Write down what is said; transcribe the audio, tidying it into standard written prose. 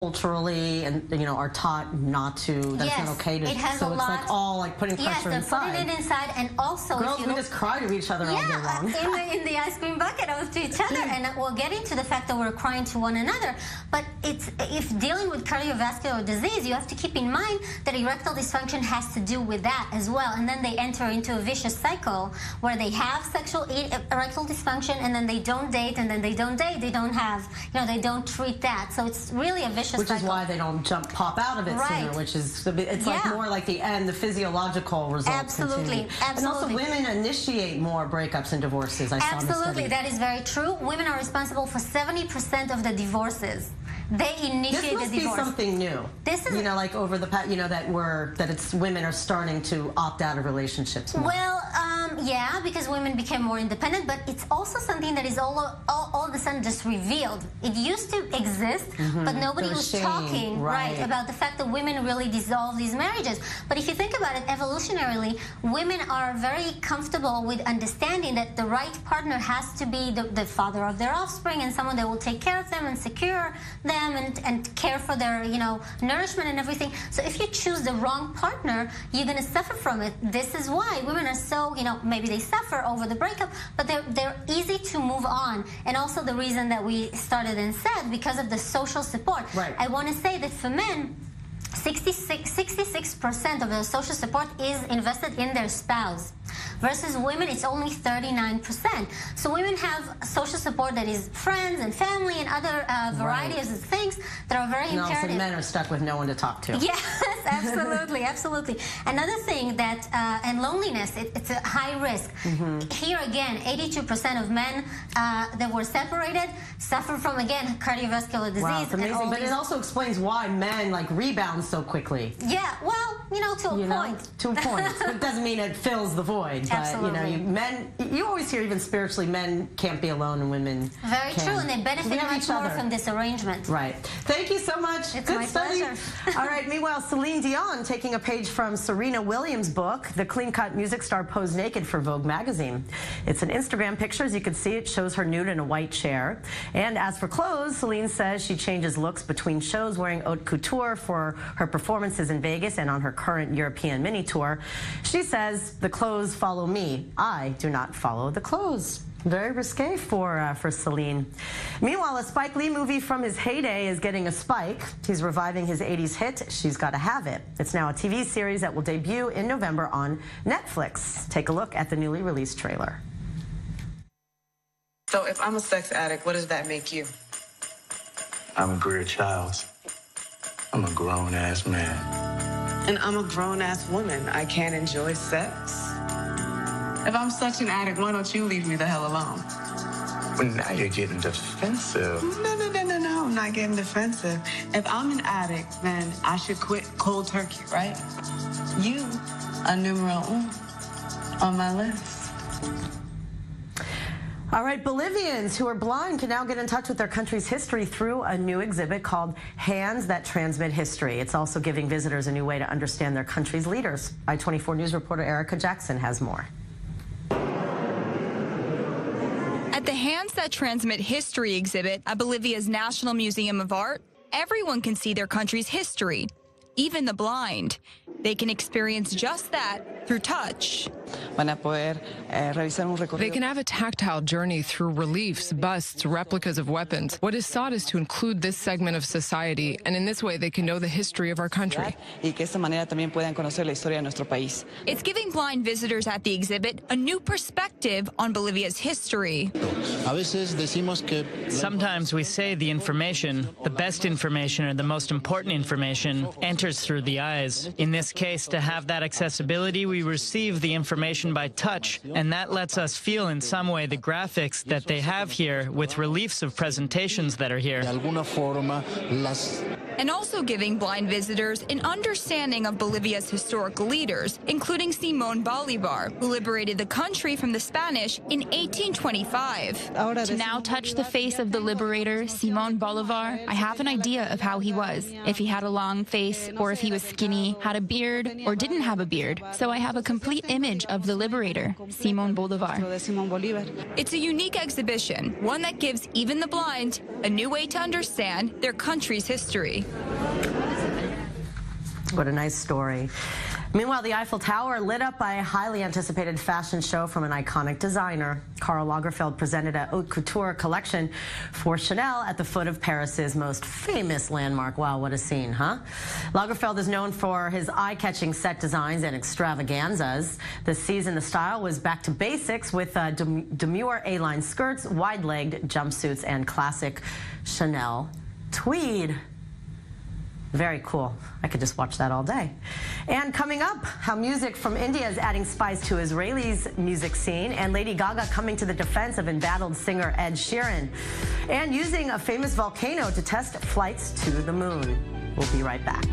culturally and are taught not to, that it's not okay to, it has so a it's lot, like all like putting pressure inside. Putting it inside, and also girls, we just cry to each other all day long. in the ice cream bucket to each other, and we'll get into the fact that we're crying to one another. But if dealing with cardiovascular disease, you have to keep in mind that erectile dysfunction has to do with that as well, and then they enter into a vicious cycle where they have sexual erectile dysfunction, and then they don't date, and then they don't date, they don't have, they don't treat that. So it's really a vicious cycle. Which is why they don't pop out of it sooner, which is, it's like more like the end, the physiological results. Absolutely. And also women initiate more breakups and divorces, I saw in the study. Absolutely, that is very true. Women are responsible for 70% of the divorces. They initiate the divorce. This must be something new. This is, like over the past, that it's women are starting to opt out of relationships more. Well, yeah, because women became more independent, but it's also something that is all of a sudden just revealed. It used to exist, but nobody was talking about the fact that women really dissolve these marriages. But if you think about it, evolutionarily, women are very comfortable with understanding that the right partner has to be the father of their offspring, and someone that will take care of them and secure them and care for their nourishment and everything. So if you choose the wrong partner, you're going to suffer from it. This is why women are so, maybe they suffer over the breakup, but they're easy to move on. And also the reason that we started and said, because of the social support. I want to say that for men, 66% of the social support is invested in their spouse. Versus women, it's only 39%. So women have social support that is friends and family and other varieties of things that are very imperative. And men are stuck with no one to talk to. Yes, absolutely, absolutely. Another thing that, and loneliness, it's a high risk. Here again, 82% of men that were separated suffer from, again, cardiovascular disease. Wow, it's amazing. But it also explains why men rebound so quickly. Yeah, well, to a point. To a point. It doesn't mean it fills the void. But, Absolutely. Men, you always hear even spiritually, men can't be alone and women Very can. true, and they benefit much more from this arrangement. Right. Thank you so much. It's Good my study. pleasure. All right, meanwhile, Celine Dion taking a page from Serena Williams' book, The Clean-Cut Music Star Posed Naked for Vogue magazine. It's an Instagram picture. As you can see, it shows her nude in a white chair. And as for clothes, Celine says she changes looks between shows, wearing haute couture for her performances in Vegas and on her current European mini tour. She says, the clothes follow me. I do not follow the clothes. Very risque for Celine. Meanwhile, a Spike Lee movie from his heyday is getting a spike. He's reviving his 80s hit, She's Gotta Have It. It's now a TV series that will debut in November on Netflix. Take a look at the newly released trailer. So if I'm a sex addict, what does that make you? I'm a Greer Childs. I'm a grown-ass man. And I'm a grown-ass woman. I can't enjoy sex. If I'm such an addict, why don't you leave me the hell alone? Well, now you're getting defensive. No, I'm not getting defensive. If I'm an addict, then I should quit cold turkey, right? You are numero uno on my list. All right, Bolivians who are blind can now get in touch with their country's history through a new exhibit called Hands That Transmit History. It's also giving visitors a new way to understand their country's leaders. I-24 News reporter Erica Jackson has more. At the Hands That Transmit History exhibit at Bolivia's National Museum of Art, everyone can see their country's history, even the blind. They can experience just that through touch. They can have a tactile journey through reliefs, busts, replicas of weapons. What is sought is to include this segment of society, and in this way they can know the history of our country. It's giving blind visitors at the exhibit a new perspective on Bolivia's history. Sometimes we say the information, the best information or the most important information, enters through the eyes. In this case, to have that accessibility, we receive the information by touch, and that lets us feel in some way the graphics that they have here with reliefs of presentations that are here. And also giving blind visitors an understanding of Bolivia's historical leaders, including Simón Bolívar, who liberated the country from the Spanish in 1825. To now touch the face of the liberator, Simón Bolívar, I have an idea of how he was. If he had a long face, or if he was skinny, had a beard, or didn't have a beard. So I have a complete image of the liberator, Simón Bolívar. It's a unique exhibition, one that gives even the blind a new way to understand their country's history. What a nice story. Meanwhile, the Eiffel Tower lit up by a highly anticipated fashion show from an iconic designer. Karl Lagerfeld presented a haute couture collection for Chanel at the foot of Paris's most famous landmark. Wow, what a scene, huh? Lagerfeld is known for his eye-catching set designs and extravaganzas. This season, the style was back to basics with demure A-line skirts, wide-legged jumpsuits, and classic Chanel tweed. Very cool. I could just watch that all day. And coming up, how music from India is adding spice to Israel's music scene, and Lady Gaga coming to the defense of embattled singer Ed Sheeran, and using a famous volcano to test flights to the moon. We'll be right back.